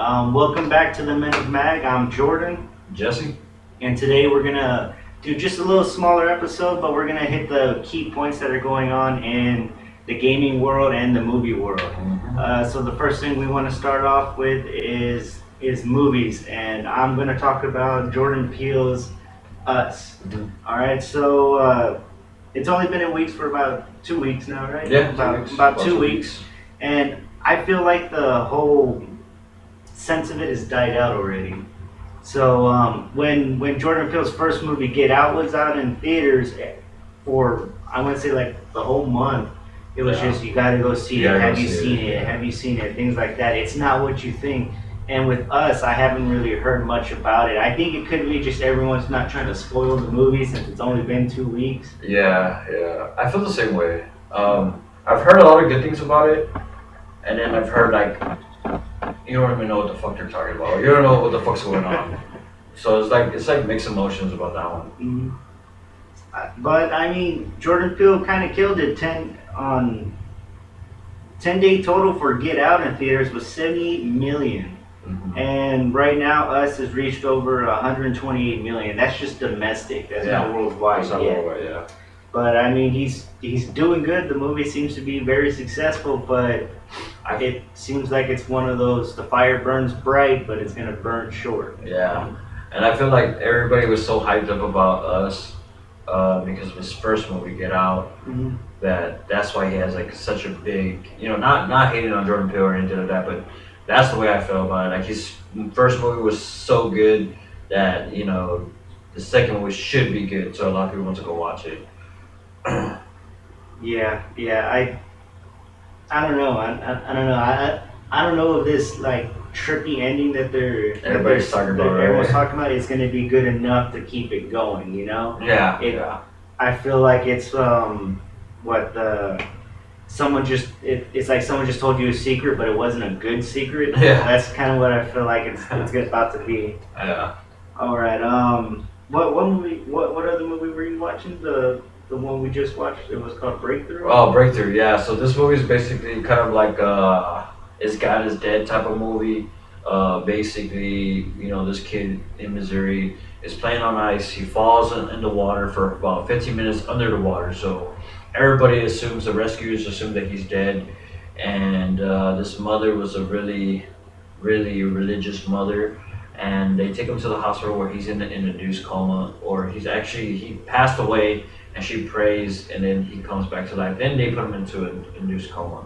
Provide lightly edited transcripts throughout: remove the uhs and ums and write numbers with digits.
Welcome back to the Men of Mag. I'm Jordan, Jesse? and today we're gonna do just a little smaller episode, but we're gonna hit the key points that are going on in the gaming world and the movie world. So the first thing we want to start off with is movies, and I'm gonna talk about Jordan Peele's Us. All right, so it's only been in weeks for about 2 weeks now, right? Yeah, about 2 weeks, and I feel like the whole sense of it has died out already. So when Jordan Peele's first movie Get Out was out in theaters for I want to say like the whole month, it was just you got to go see it. Have you seen it? Have you seen it? Things like that. It's not what you think. And with Us, I haven't really heard much about it. I think it could be just everyone's not trying to spoil the movie since it's only been 2 weeks. Yeah. I feel the same way. I've heard a lot of good things about it, and then I've heard like you don't even know what the fuck they're talking about. You don't know what the fuck's going on. So it's like mixed emotions about that one. But I mean, Jordan Peele kind of killed it. 10-day total for Get Out in theaters was 78 million. And right now, Us has reached over 128 million. That's just domestic. That's not worldwide yet. But I mean, he's doing good. The movie seems to be very successful, but it seems like it's one of those: the fire burns bright, but it's gonna burn short. Yeah, and I feel like everybody was so hyped up about Us because of his first movie, Get Out. That's why he has like such a big, not hating on Jordan Peele or anything like that, but that's the way I feel about it. Like his first movie was so good that the second movie should be good, so a lot of people want to go watch it. Yeah. I don't know. I don't know. I don't know if this like trippy ending that Everybody's talking about. Everyone's talking about is going to be good enough to keep it going. Yeah. I feel like it's it's like someone just told you a secret, but it wasn't a good secret. Yeah. That's kind of what I feel like it's about to be. Yeah. All right. What movie? What other movie were you watching? The one we just watched. It was called Breakthrough. Oh, Breakthrough. Yeah. So this movie is basically kind of like Is God Is Dead type of movie. Basically, this kid in Missouri is playing on ice. He falls in the water for about 15 minutes under the water. So everybody assumes, the rescuers assume that he's dead. And this mother was a really, really religious mother. And they take him to the hospital where he's in an induced coma, or he passed away, and she prays, and then he comes back to life. Then they put him into an induced coma.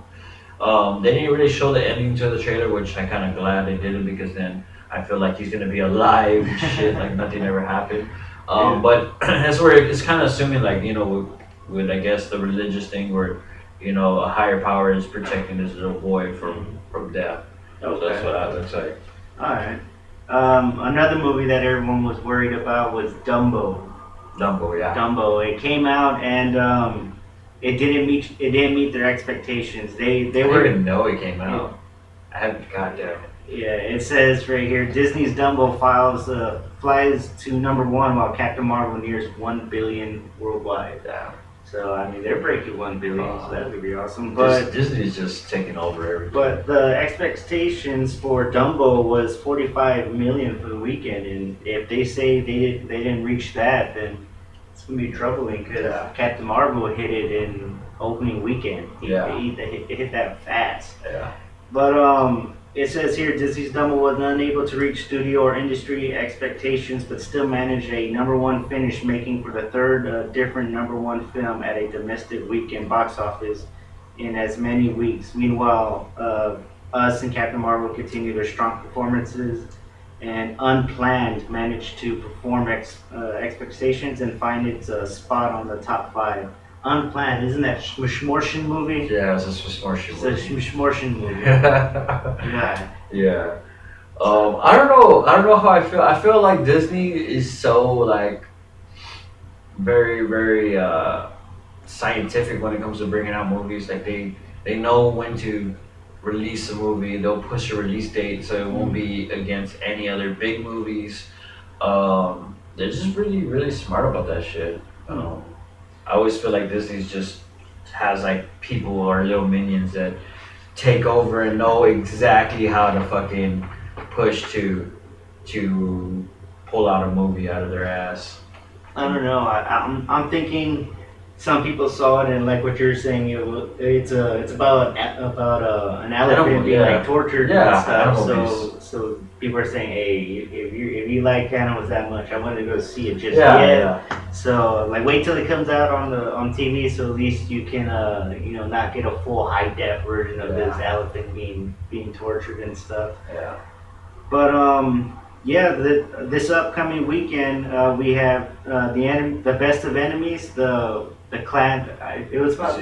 They didn't really show the ending to the trailer, which I'm kind of glad they didn't, because then I feel like he's gonna be alive and shit, like nothing ever happened. But that's where it's kind of assuming, like with I guess the religious thing, where a higher power is protecting this little boy from death. Okay. So that's what that looks like. All right. Another movie that everyone was worried about was Dumbo. Dumbo, yeah. Dumbo. It came out and it didn't meet their expectations. They I didn't even know it came out. I haven't. Goddamn. Yeah, it says right here, Disney's Dumbo flies to number one while Captain Marvel nears 1 billion worldwide. Damn. So I mean, they're breaking 1 billion, so that would be awesome. But Disney's just taking over everything. But the expectations for Dumbo was 45 million for the weekend, and if they say they didn't reach that, then it's gonna be troubling because Captain Marvel hit it in opening weekend. It hit that fast. Yeah. But it says here Disney's Dumbo was unable to reach studio or industry expectations, but still managed a number one finish, making for the third different number one film at a domestic weekend box office in as many weeks. Meanwhile, Us and Captain Marvel continue their strong performances, and Unplanned managed to perform expectations and find its spot on the top 5. Unplanned, isn't that Schmorschen movie? Yeah, it's a Schmorschen movie. It's a Schmorschen movie. Yeah. I don't know how I feel. I feel like Disney is so like very, very scientific when it comes to bringing out movies. Like they know when to release a movie. They'll push a release date so it won't be against any other big movies. They're just really, really smart about that shit. I always feel like Disney's just has like people or little minions that take over and know exactly how to fucking push to pull out a movie out of their ass. I don't know. I'm thinking some people saw it and like what you're saying. It's about an elephant being yeah. like tortured Yeah, and stuff. animal So people are saying, hey, if you like animals that much, I want to go see it just Yeah, yet. yeah. So like wait till it comes out on TV, so at least you can not get a full high def version of this elephant being tortured and stuff. Yeah. But yeah, this upcoming weekend we have the best of enemies, the clan. It's about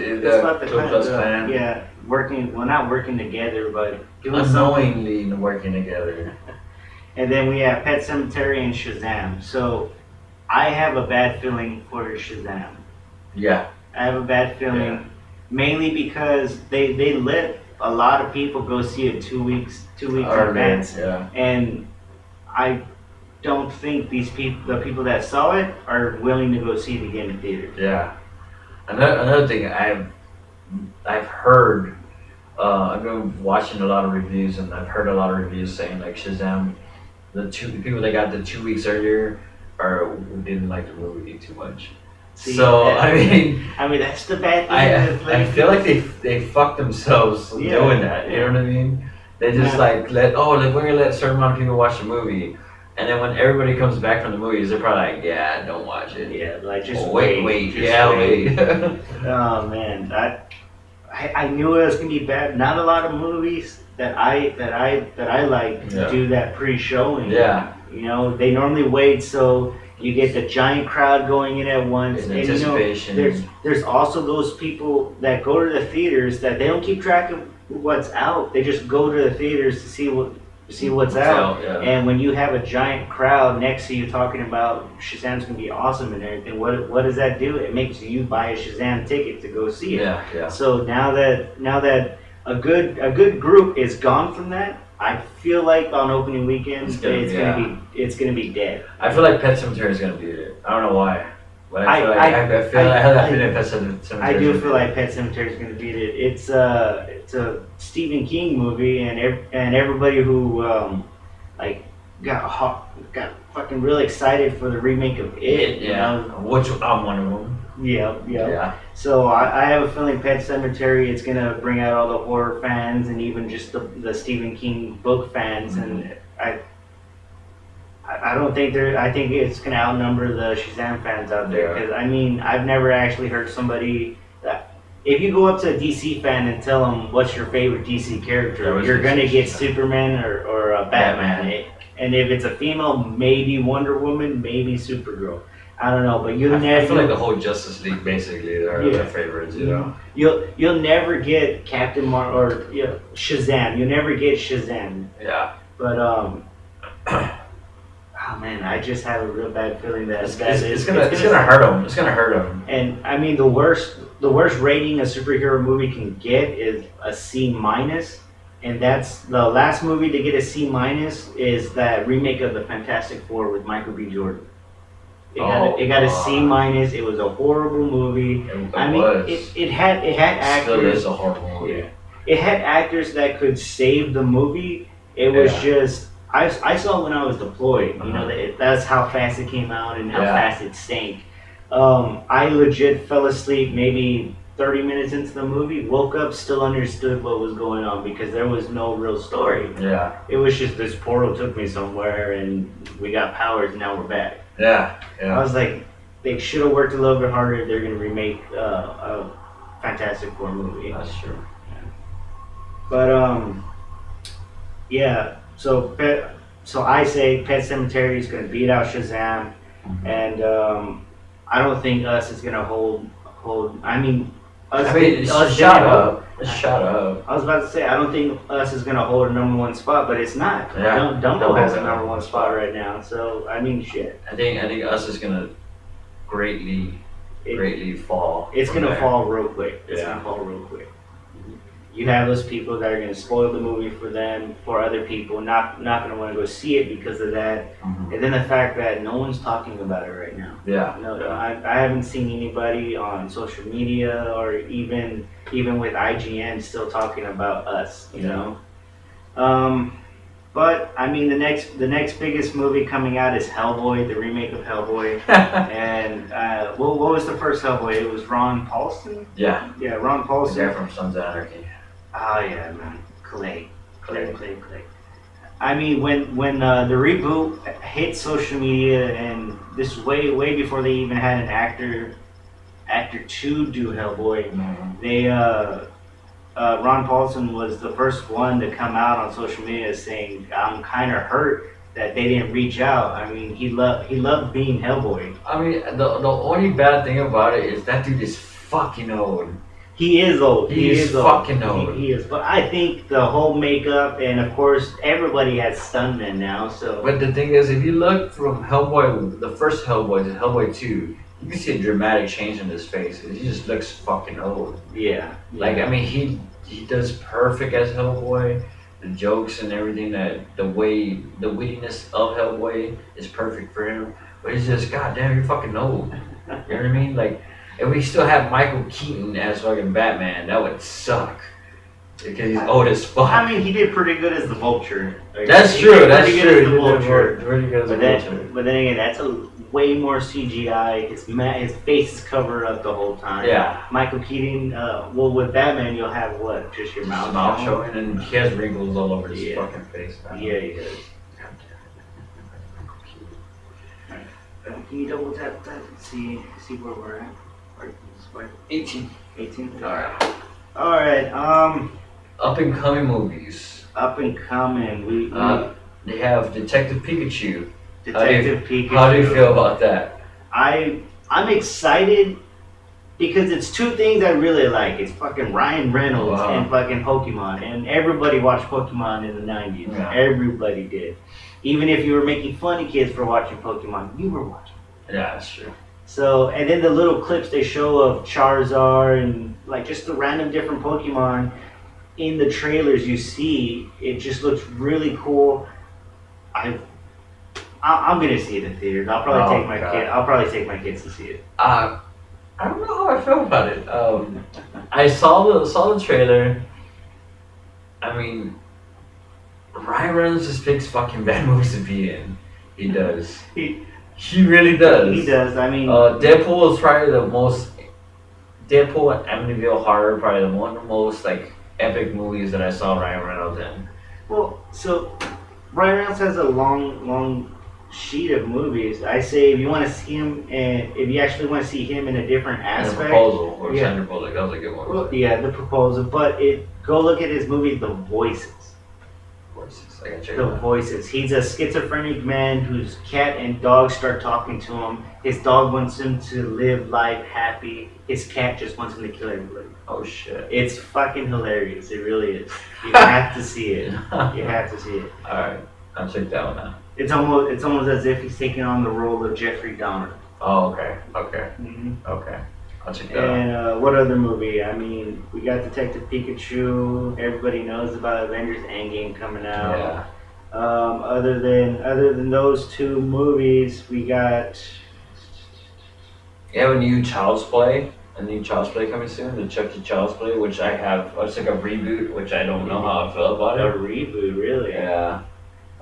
the Ku Klux Klan. yeah, not working together, but doing something. Unknowingly working together. And then we have Pet Cemetery and Shazam. So I have a bad feeling for Shazam. Yeah. I have a bad feeling, Yeah. mainly because they let a lot of people go see it 2 weeks in advance, Yeah. and I don't think the people that saw it are willing to go see it again in theaters. Yeah. Another thing I've heard, I've been watching a lot of reviews and I've heard a lot of reviews saying like Shazam, the people that got the 2 weeks earlier didn't like the movie too much. See, So I mean that's the bad thing. I feel like they fucked themselves doing that. You know what I mean? They just we're gonna let a certain amount of people watch the movie, and then when everybody comes back from the movies, they're probably like, yeah, don't watch it. Yeah, like just wait. just Wait. Oh man, I knew it was gonna be bad. Not a lot of movies that I like do that pre-showing. Yeah. You know, they normally wait so you get the giant crowd going in at once. In and anticipation. there's also those people that go to the theaters that they don't keep track of what's out. They just go to the theaters to see what's out. Yeah. And when you have a giant crowd next to you talking about Shazam's gonna be awesome and everything, what does that do? It makes you buy a Shazam ticket to go see it. Yeah. So now that a good group is gone from that, I feel like on opening weekend it's gonna be dead. I feel like Pet Cemetery is gonna beat it. I don't know why. But I have that feeling Pet Cemetery. I do feel like Pet Cemetery is gonna beat it. It's a Stephen King movie, and everybody who got fucking really excited for the remake of it. You know? Which I'm one of them. Yeah. So I have a feeling Pet Cemetery is gonna bring out all the horror fans and even just the Stephen King book fans, and I don't think I think it's gonna outnumber the Shazam fans out there, because I mean I've never actually heard somebody that if you go up to a DC fan and tell them what's your favorite DC character, you're gonna get Superman or Batman. And if it's a female, maybe Wonder Woman, maybe Supergirl. I don't know, but I feel like the whole Justice League basically are their favorites, you know. You'll never get Captain or Shazam. You'll never get Shazam. Yeah. But oh man, I just have a real bad feeling that it's gonna hurt them. It's gonna hurt them. And I mean the worst rating a superhero movie can get is a C-, and that's the last movie to get a C- is that remake of the Fantastic Four with Michael B. Jordan. It got a C-. It was a horrible movie. It had actors. Still is a horrible movie. Yeah. It had actors that could save the movie. It was just I saw it when I was deployed. You know that's how fast it came out and how fast it sank. I legit fell asleep maybe 30 minutes into the movie. Woke up, still understood what was going on because there was no real story. Yeah. It was just this portal took me somewhere and we got powers and now we're back. Yeah. I was like, they should have worked a little bit harder if they're going to remake a Fantastic Four movie. That's true. But yeah. So I say Pet Cemetery is going to beat out Shazam, and I don't think Us is going to hold. I mean, it's shot up. It's shot up. I was about to say I don't think Us is going to hold a #1 spot, but it's not. Yeah. Dumbo has a #1 spot right now, so I mean, shit. I think Us is going to greatly fall. It's going to fall real quick. Yeah. You have those people that are going to spoil the movie for them, for other people, not going to want to go see it because of that. Mm-hmm. And then the fact that no one's talking about it right now. Yeah. No, I haven't seen anybody on social media or even with IGN still talking about Us, you know. But I mean, the next biggest movie coming out is Hellboy, the remake of Hellboy. And what was the first Hellboy? It was Ron Paulson. Yeah, Yeah, Ron the Paulson. guy from Sons of Anarchy. Oh yeah, man, Clay. I mean, when the reboot hit social media, and this way before they even had an actor to do Hellboy, Mhm. they Ron Paulson was the first one to come out on social media saying, "I'm kind of hurt that they didn't reach out." I mean, he loved being Hellboy. I mean, the only bad thing about it is that dude is fucking old. He is old. He is old. fucking old. He is. But I think the whole makeup, and of course, everybody has stuntmen now. So But the thing is, if you look from Hellboy, the first Hellboy to Hellboy 2, you can see a dramatic change in his face. He just looks fucking old. yeah, Like, I mean, he does perfect as Hellboy. The jokes and everything, the wittiness of Hellboy is perfect for him. But he's just, goddamn, you're fucking old. You know what I mean? Like, if we still had Michael Keaton as fucking Batman, that would suck. Because he's old as fuck. I mean, he did pretty good as the Vulture. Like, That's he true. did That's pretty true. good as He the did Vulture. pretty good as a Vulture. But then again, that's a way more CGI. His face is covered up the whole time. Yeah. Michael Keaton. Well, with Batman, you'll have what? Just your His mouth. mouth showing, and he has wrinkles all over his Yeah. fucking face. Yeah, he does. Can you double tap that and see where we're at? Or 18. 18. Alright. All right. Up and coming movies. Up and coming. We They have Detective Pikachu. Detective Pikachu. How do you feel about that? I'm excited because it's two things I really like. It's fucking Ryan Reynolds Wow. and fucking Pokemon. And everybody watched Pokemon in the 90s. Yeah. Everybody did. Even if you were making fun of kids for watching Pokemon, you were watching. Yeah, that's true. So, and then the little clips they show of Charizard and like just the random different Pokemon in the trailers you see, it just looks really cool. I'm gonna see it in theaters. I'll probably Oh, take my God. kid. I'll probably take my kids to see it. I don't know how I feel about it. I saw the trailer. I mean, Ryan Reynolds just picks fucking bad movies to be in. He does. He really does. He does. I mean, Deadpool is probably the most. Deadpool and Amityville Horror probably one of the most like epic movies that I saw Ryan Reynolds in. well, so Ryan Reynolds has a long sheet of movies. I say if you want to see him, and if you actually want to see him in a different And The aspect, Proposal or Yeah. Sandra Bullock, that was a good one. well, yeah, The Proposal. But go look at his movie, The Voices. Voices, I gotta check The it out. Voices. He's a schizophrenic man whose cat and dog start talking to him. His dog wants him to live life happy. His cat just wants him to kill everybody. Oh shit. It's fucking hilarious. It really is. You have to see it. You have to see it. Alright, I'll check that one out. It's almost as if he's taking on the role of Jeffrey Dahmer. Oh, okay. Okay. I'll check that out. And what other movie? I mean, we got Detective Pikachu. Everybody knows about Avengers Endgame coming out. Yeah. Other than those two movies, we got. You have a new Child's Play coming soon, the Chucky Child's Play, which I have. It's like a reboot, which I don't know how I feel about A it. reboot, really? Yeah.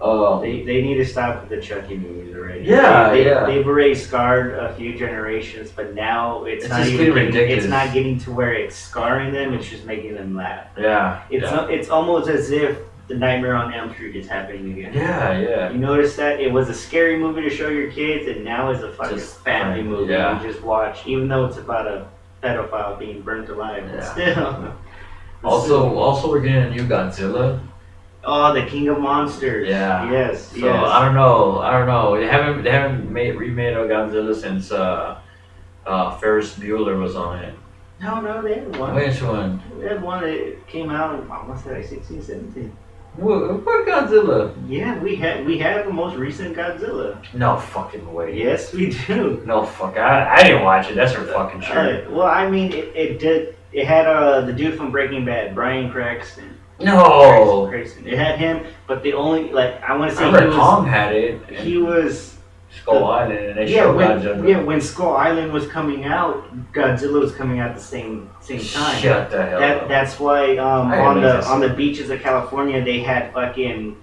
They need to stop with the Chucky movies already. Yeah, they, yeah. They've already scarred a few generations, but now it's not just even getting getting, ridiculous. it's not getting to where it's scarring them. It's just making them laugh. Yeah. It's almost as if the Nightmare on Elm Street is happening again. Yeah. You notice that it was a scary movie to show your kids, and now it's a fucking Just family fun, movie yeah. you just watch, even though it's about a pedophile being burnt alive. But Yeah. still. Also, we're getting a new Godzilla. Oh, the King of Monsters. Yeah. Yes. So yes. I don't know. They haven't remade a Godzilla since Ferris Bueller was on it. No, they had one. Which one? They had one that came out, I want to say like 16, 17. What Godzilla? Yeah, we have the most recent Godzilla. No fucking way. Yes, we do. No fuck. I didn't watch it. That's for fucking sure. Well, I mean, it had the dude from Breaking Bad, Bryan Cranston. No. Cranston. It had him, but the only I want to I say remember Tom had it. he was Skull Island, and they Yeah, show when Godzilla. when Skull Island was coming out, Godzilla was coming out the same time. Shut the hell up. That's why I on amazed the beaches of California they had fucking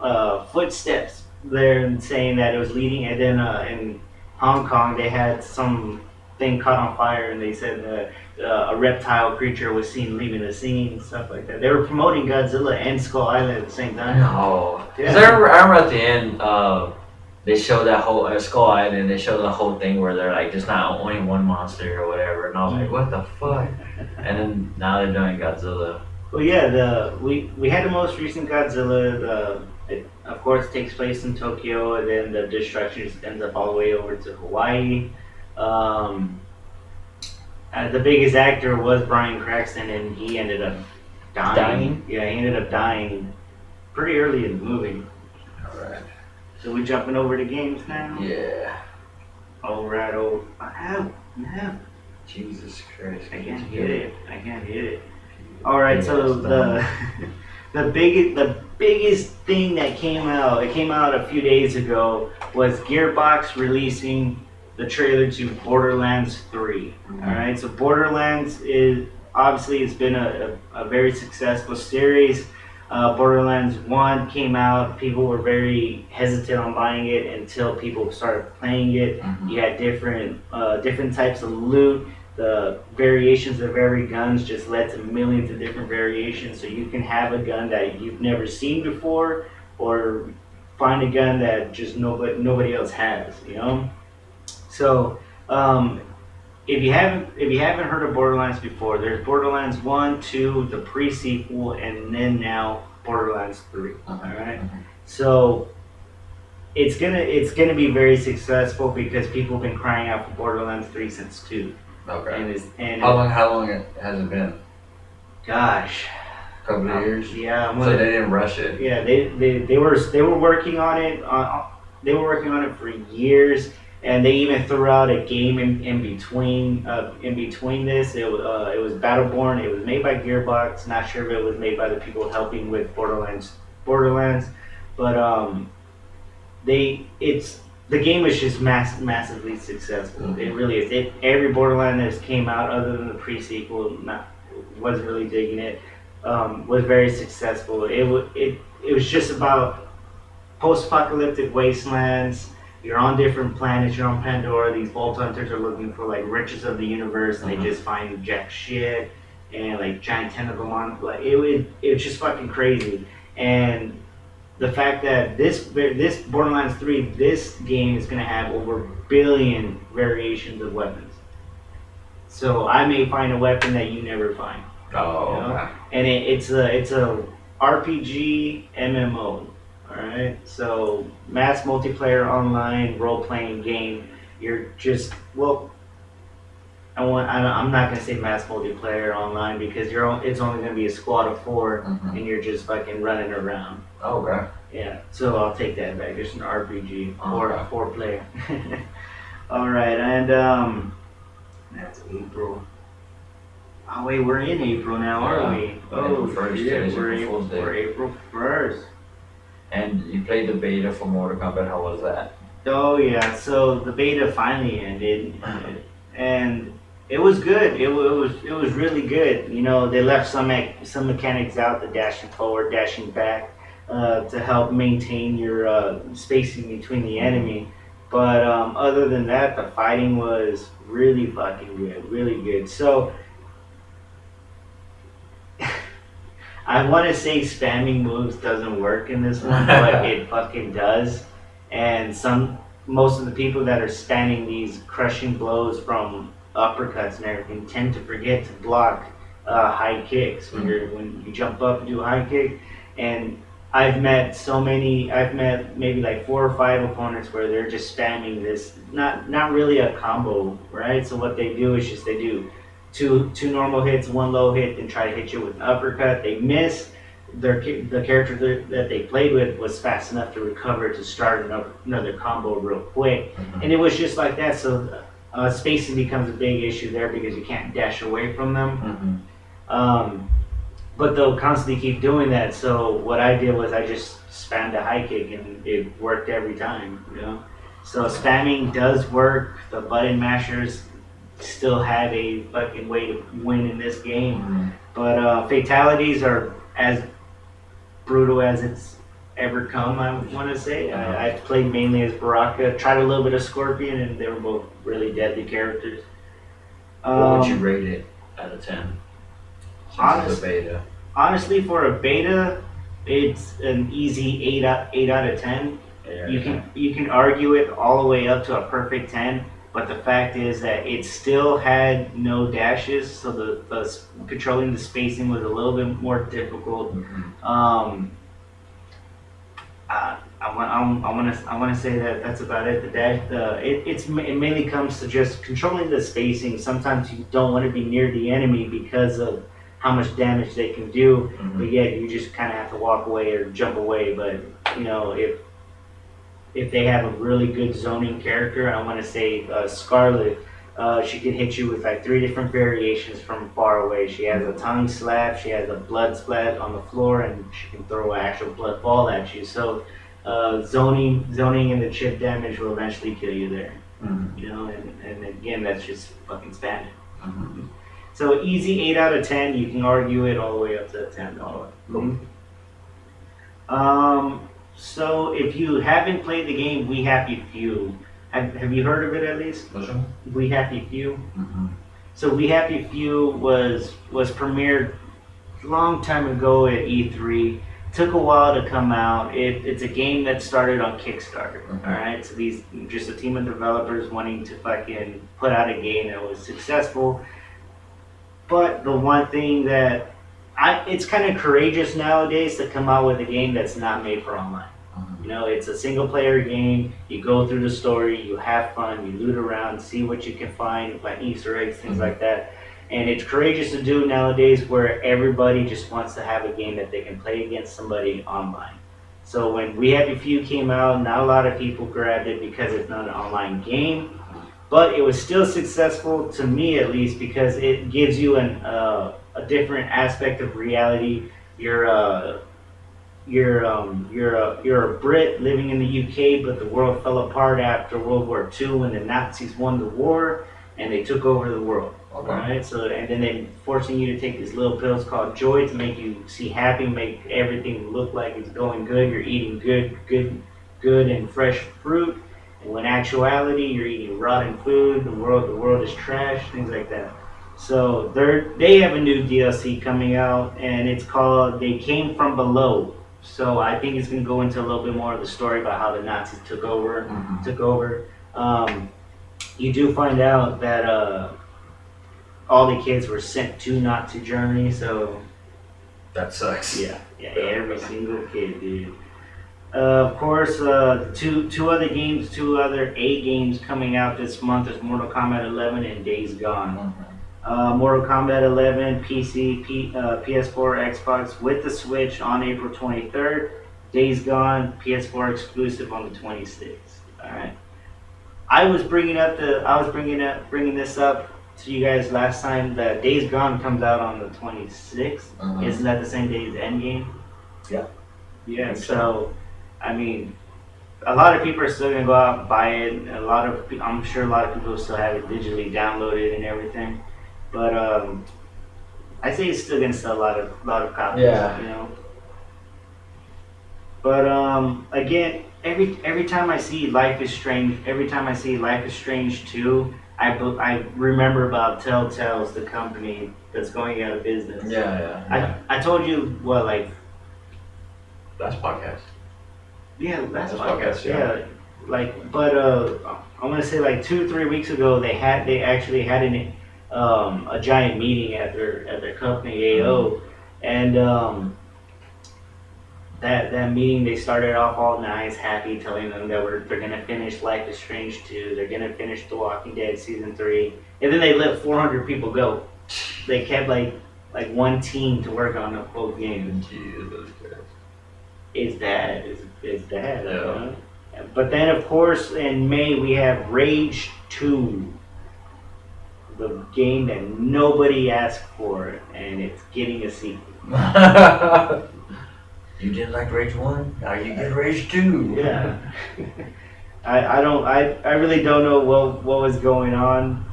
footsteps there and saying that it was leading, and then in Hong Kong they had some thing caught on fire and they said a reptile creature was seen leaving the scene and stuff like that. They were promoting Godzilla and Skull Island at the same time. No. Yeah. 'Cause I remember at the end, they showed that whole Skull Island. They showed the whole thing where they're like, there's not only one monster or whatever, and I was like, what the fuck? And then now they're doing Godzilla. Well, yeah, we had the most recent Godzilla. It of course takes place in Tokyo, and then the destruction just ends up all the way over to Hawaii. The biggest actor was Bryan Cranston, and he ended up dying. Yeah, he ended up dying pretty early in the movie. Alright. So we jumping over to games now. Yeah. All right, no. Jesus Christ. I can't hit it. All right, so the biggest thing that came out, it came out a few days ago, was Gearbox releasing the trailer to Borderlands 3. Mhm. All right, so Borderlands is obviously it's been a very successful series. Borderlands 1 came out, people were very hesitant on buying it until people started playing it. Mhm. You had different types of loot. The variations of every guns just led to millions of different variations. So you can have a gun that you've never seen before, or find a gun that just nobody else has. You know. So if you haven't heard of Borderlands before, there's Borderlands 1, 2, the pre-sequel, and then now Borderlands 3. All right. So it's gonna be very successful because people have been crying out for Borderlands 3 since 2. Okay. And How long has it been? gosh, A couple of years? yeah, So they didn't rush it. yeah, they were working on it. They were working on it for years, and they even threw out a game in between this. It was Battleborn. It was made by Gearbox. Not sure if it was made by the people helping with Borderlands, but the game was just massively successful. Mhm. It really is. Every Borderland that came out, other than the pre-sequel, wasn't really digging it. Was very successful. It was just about post-apocalyptic wastelands. You're on different planets. You're on Pandora. These vault hunters are looking for like riches of the universe, and they just find jack shit and like giant tentacle monsters. Like it was just fucking crazy. And the fact that this Borderlands 3, this game is gonna have over a billion variations of weapons. So I may find a weapon that you never find. Oh, You know? okay. And it's a RPG MMO. All right, so mass multiplayer online role-playing game. You're just I'm not gonna say mass multiplayer online because it's only gonna be a squad of 4, Mhm. and you're just fucking running around. Okay. Yeah, so I'll take that back. It's an RPG or Okay. a 4-player. All right, and that's April. Oh wait, we're in April now, aren't we? April 1st, shit, today's we're April Fool's Day. we're April 1st. And you played the beta for Mortal Kombat. How was that? Oh yeah, so the beta finally ended, and it was good. It was really good. You know, they left some mechanics out, the dashing forward, dashing back, to help maintain your spacing between the enemy. But other than that, the fighting was really fucking good, really good. So I want to say spamming moves doesn't work in this one, but it fucking does. And most of the people that are spamming these crushing blows from uppercuts and everything tend to forget to block high kicks when you jump up and do a high kick. And I've met maybe like 4 or 5 opponents where they're just spamming this, not really a combo, right? So what they do is just they do two normal hits, 1 low hit, and try to hit you with an uppercut. They miss. The character that they played with was fast enough to recover to start another combo real quick. Mhm. And it was just like that. So spacing becomes a big issue there because you can't dash away from them. Mhm. But they'll constantly keep doing that. So what I did was I just spammed a high kick and it worked every time. You know. So spamming does work. The button mashers still have a fucking way to win in this game. Mhm. But fatalities are as brutal as it's ever come, I want to say. I played mainly as Baraka, tried a little bit of Scorpion, and they were both really deadly characters. What would you rate it out of 10? Since it's a beta. Honestly, for a beta, it's an easy 8 out of 10. Yeah, You can argue it all the way up to a perfect 10, but the fact is that it still had no dashes, so the controlling the spacing was a little bit more difficult. Mhm. I want to say that that's about it. The dash, it mainly comes to just controlling the spacing. Sometimes you don't want to be near the enemy because of how much damage they can do, Mhm. but yeah, you just kind of have to walk away or jump away. But you know, if they have a really good zoning character, I want to say Scarlet. She can hit you with like 3 different variations from far away. She has a tongue slap, she has a blood splat on the floor, and she can throw an actual blood ball at you. So zoning and the chip damage will eventually kill you there. Mhm. You know, and again, that's just fucking spamming. Mhm. So easy 8 out of 10. You can argue it all the way up to 10. Cool. So if you haven't played the game We Happy Few, have you heard of it at least? Which one? We Happy Few. Mhm. So We Happy Few was premiered a long time ago at E3. Took a while to come out. It's a game that started on Kickstarter. Mhm. All right, so these just a team of developers wanting to fucking put out a game that was successful. But the one thing that it's kind of courageous nowadays to come out with a game that's not made for online. Mhm. You know, it's a single player game. You go through the story, you have fun, you loot around, see what you can find, like Easter eggs, things like that. And it's courageous to do nowadays where everybody just wants to have a game that they can play against somebody online. So when We Happy Few came out, not a lot of people grabbed it because it's not an online game. But it was still successful to me, at least, because it gives you a different aspect of reality. You're a Brit living in the UK, but the world fell apart after World War II when the Nazis won the war and they took over the world. Okay. Right? So and then they forcing you to take these little pills called Joy to make you see happy, make everything look like it's going good. You're eating good and fresh fruit. When actuality, you're eating rotten food. The world is trash. Things like that. So they have a new DLC coming out, and it's called "They Came from Below." So I think it's gonna go into a little bit more of the story about how the Nazis took over. Mhm. You do find out that all the kids were sent to Nazi Germany. So That sucks. yeah, every single kid, dude. Of course, two other A games coming out this month is Mortal Kombat 11 and Days Gone. Mhm. Mortal Kombat 11 PC, PS4, Xbox with the Switch on April 23rd. Days Gone PS4 exclusive on the 26th. All right. I was bringing this up to you guys last time. That Days Gone comes out on the 26th. Mhm. Isn't that the same day as Endgame? Yeah. Yeah. Think So, I mean, a lot of people are still gonna go out and buy it. I'm sure a lot of people still have it digitally downloaded and everything. But I say it's still gonna sell a lot of copies. Yeah. You know. But again, every time I see Life is Strange, every time I see Life is Strange 2, I remember about Telltale's the company that's going out of business. Yeah. I told you what, like, That's podcast. yeah, that's That's podcast. podcast, yeah. Like, but I'm gonna say like 2-3 weeks ago they actually had a giant meeting at their company AO, and that meeting they started off all nice, happy, telling them that they're gonna finish Life is Strange 2, they're gonna finish The Walking Dead season 3, and then they let 400 people go. They kept like one team to work on the whole game. Jesus Christ. It's that. Yeah. Huh? But then, of course, in May we have Rage 2, the game that nobody asked for, and it's getting a sequel. You didn't like Rage 1? Now you get Rage 2. Yeah. I really don't know what was going on.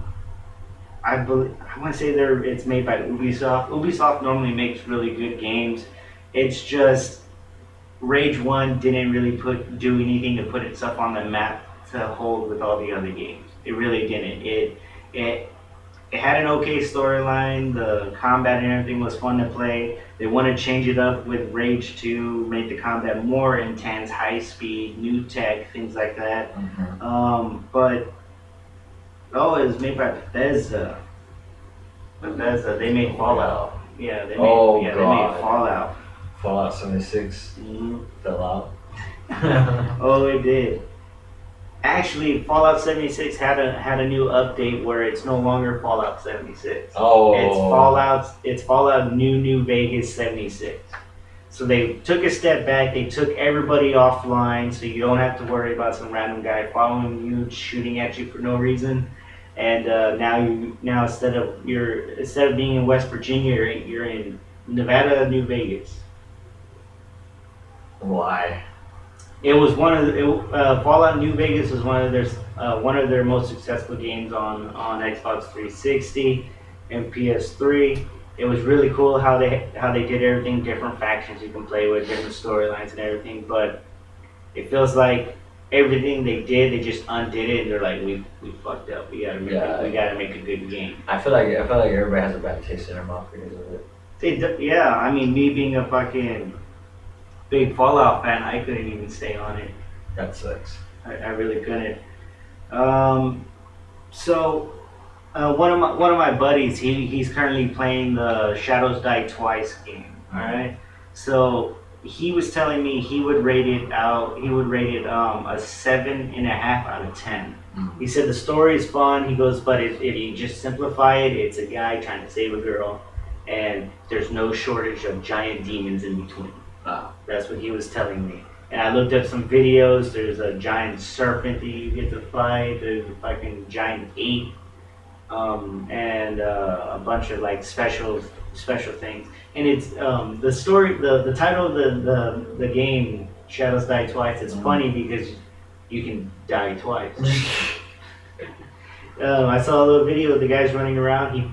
I want to say it's made by Ubisoft. Ubisoft normally makes really good games. It's just Rage One didn't really do anything to put itself on the map to hold with all the other games. It really didn't. It it had an okay storyline. The combat and everything was fun to play. They want to change it up with Rage 2, make the combat more intense, high speed, new tech, things like that. But oh, it was made by Bethesda. Bethesda, they made Fallout. Yeah, they made Fallout. Fallout 76 fell out. Oh, it did. Actually, Fallout 76 had a new update where it's no longer Fallout 76. Oh. It's Fallout New Vegas 76. So they took a step back. They took everybody offline, so you don't have to worry about some random guy following you, shooting at you for no reason. And now instead of being in West Virginia, you're in Nevada, New Vegas. Why? It was Fallout New Vegas was one of their most successful games on Xbox 360 and PS3. It was really cool how they did everything, different factions you can play with, different storylines and everything. But it feels like everything they did, they just undid it, and they're like, we fucked up. We gotta make a good game. I feel like everybody has a bad taste in their mouth because of it. Yeah, I mean, me being a fucking big Fallout fan, I couldn't even stay on it. That sucks. I really couldn't. So one of my buddies, he's currently playing the Shadows Die Twice game. All right, so he was telling me he would rate it a 7.5 out of 10. He said the story is fun. He goes, but if you just simplify it, it's a guy trying to save a girl, and there's no shortage of giant demons in between. That's what he was telling me. And I looked up some videos. There's a giant serpent that you get to fight. There's a fucking giant ape, and a bunch of like special things. And it's the story. The title of the game, Shadows Die Twice. It's funny because you can die twice. I saw a little video of the guy's running around. He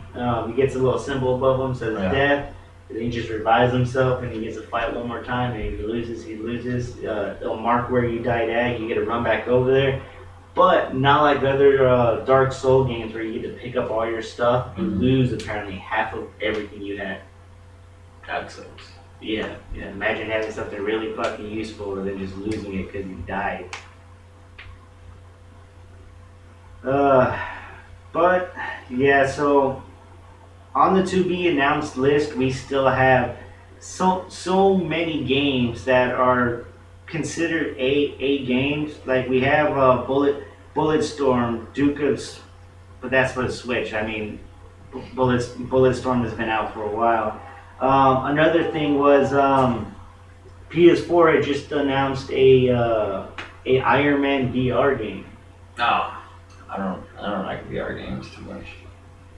gets a little symbol above him, says death. And then he just revives himself, and he gets to fight one more time, and he loses. It'll mark where you died at. You get to run back over there. But not like other Dark Soul games where you get to pick up all your stuff. You lose apparently half of everything you had. That sucks. Yeah. Imagine having something really fucking useful and then just losing it because you died. But yeah, so on the to be announced list, we still have so many games that are considered A games. Like we have Bulletstorm, but that's for the Switch. I mean, Bulletstorm has been out for a while. Another thing was PS4 had just announced a Iron Man VR game. No, I don't like VR games too much.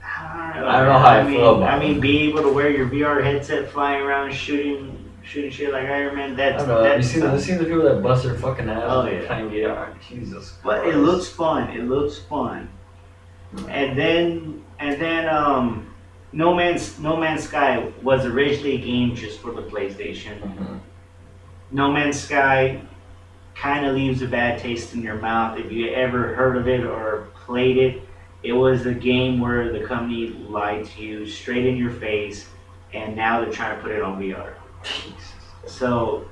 I don't know how I feel about it. I mean, be able to wear your VR headset, flying around, shooting shit like Iron Man. I don't know. You seen the people that bust their fucking ass playing VR? Jesus Christ. But it looks fun. And then No Man's Sky was originally a game just for the PlayStation. No Man's Sky kind of leaves a bad taste in your mouth. If you ever heard of it or played it, it was a game where the company lied to you straight in your face, and now they're trying to put it on VR. So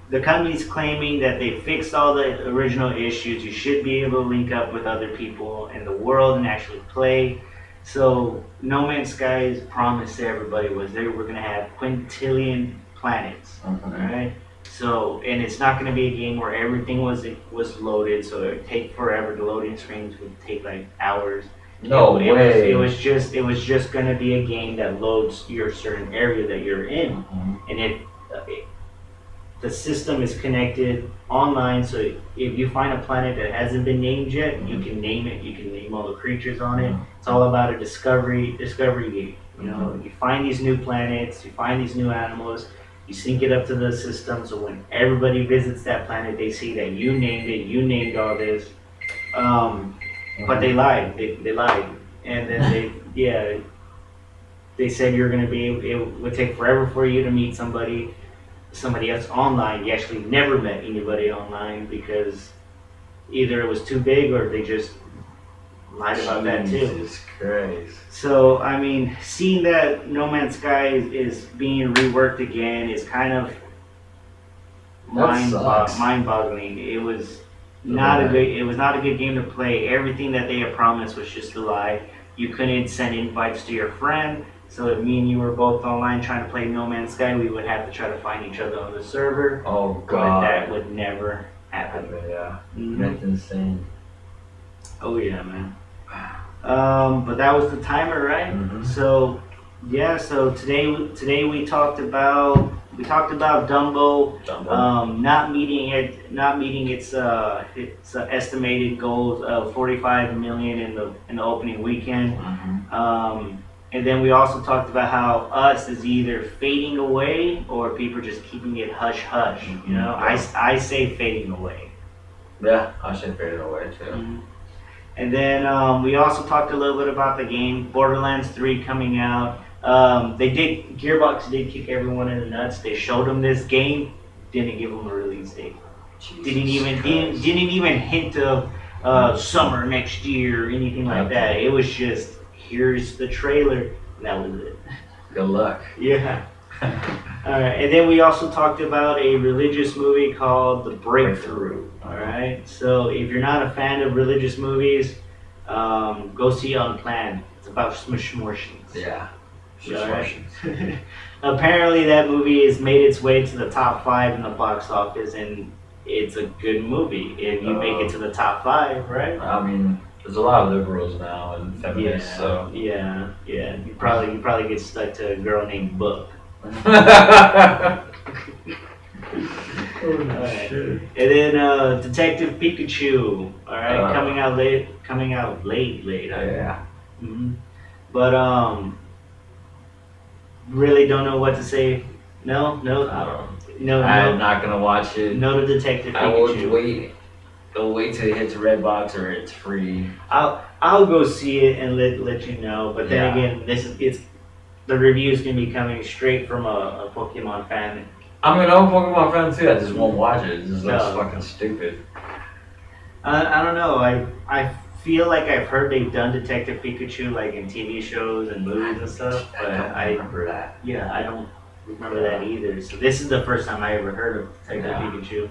the company's claiming that they fixed all the original issues. You should be able to link up with other people in the world and actually play. So No Man's Sky's promise to everybody was they were going to have quintillion planets. Alright? So, and it's not going to be a game where everything was loaded, so it would take forever. The loading screens would take like hours. No way. It was just going to be a game that loads your certain area that you're in, and the system is connected online. So if you find a planet that hasn't been named yet, you can name it. You can name all the creatures on it. It's all about a discovery game. You know, you find these new planets, you find these new animals. You sync it up to the system, so when everybody visits that planet, they see that you named it, you named all this, But they lied. They lied, and then they said you're gonna be. It would take forever for you to meet somebody else online. You actually never met anybody online because either it was too big or they just lied about that too. Jesus Christ. So I mean, seeing that No Man's Sky is being reworked again is kind of sucks. mind-boggling. It was not a good. It was not a good game to play. Everything that they had promised was just a lie. You couldn't send invites to your friend. So if me and you were both online trying to play No Man's Sky, we would have to try to find each other on the server. Oh But God. that would never happen. Yeah. Mhm. That's insane. Oh yeah, man. But that was the timer, right? Mhm. So yeah, so today we talked about Dumbo Dumbo. not meeting its estimated goals of 45 million in the opening weekend. Mhm. And then we also talked about how Us is either fading away or people are just keeping it hush hush. You know, I say fading away. Yeah, I should fade it away too. Mhm. And then we also talked a little bit about the game Borderlands 3 coming out. Gearbox did kick everyone in the nuts. They showed them this game, didn't give them a release date. Didn't even hint of summer next year or anything like that. It was just here's the trailer. And that was it. Good luck. Yeah. All right, and then we also talked about a religious movie called The Breakthrough. All right, so if you're not a fan of religious movies, go see Unplanned. It's about smushmortions. Yeah. All right. Apparently, that movie has made its way to the top 5 in the box office, and it's a good movie. If you make it to the top 5, right? I mean, there's a lot of liberals now and feminists, so. Yeah. You probably get stuck to a girl named Book. Alright. Shit. And then Detective Pikachu, all right, coming out late. Yeah. hmm But really don't know what to say. No, I don't. no, I'm not gonna watch it. no to Detective I will Pikachu. wait. I'll wait till it hits Redbox or it's free. I'll go see it and let you know. But then Yeah. again, it's the review is gonna be coming straight from a Pokemon fan. I'm an old Pokemon fan too. I just won't watch it. It just looks No. fucking stupid. I don't know. I feel like I've heard they've done Detective Pikachu like in TV shows and movies and stuff, but I don't remember that. yeah, I don't remember that either. So this is the first time I ever heard of Detective Yeah. Pikachu.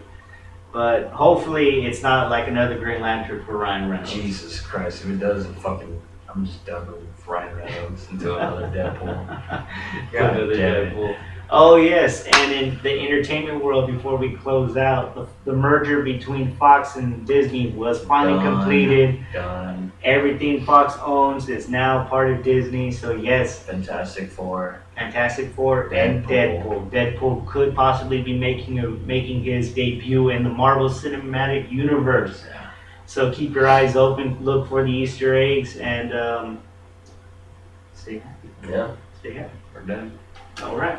But hopefully it's not like another Green Lantern for Ryan Reynolds. Jesus Christ! If it does, I'm just done with Ryan Reynolds until another Deadpool. God Another damn it. Deadpool. Oh yes, and in the entertainment world, before we close out, the merger between Fox and Disney was finally Done. completed. Done. Everything Fox owns is now part of Disney. So yes, Fantastic Four. Fantastic Four and Deadpool. Deadpool could possibly be making his debut in the Marvel Cinematic Universe. Yeah. So keep your eyes open, look for the Easter eggs, and stay happy. Yeah. Stay happy. We're done. All right.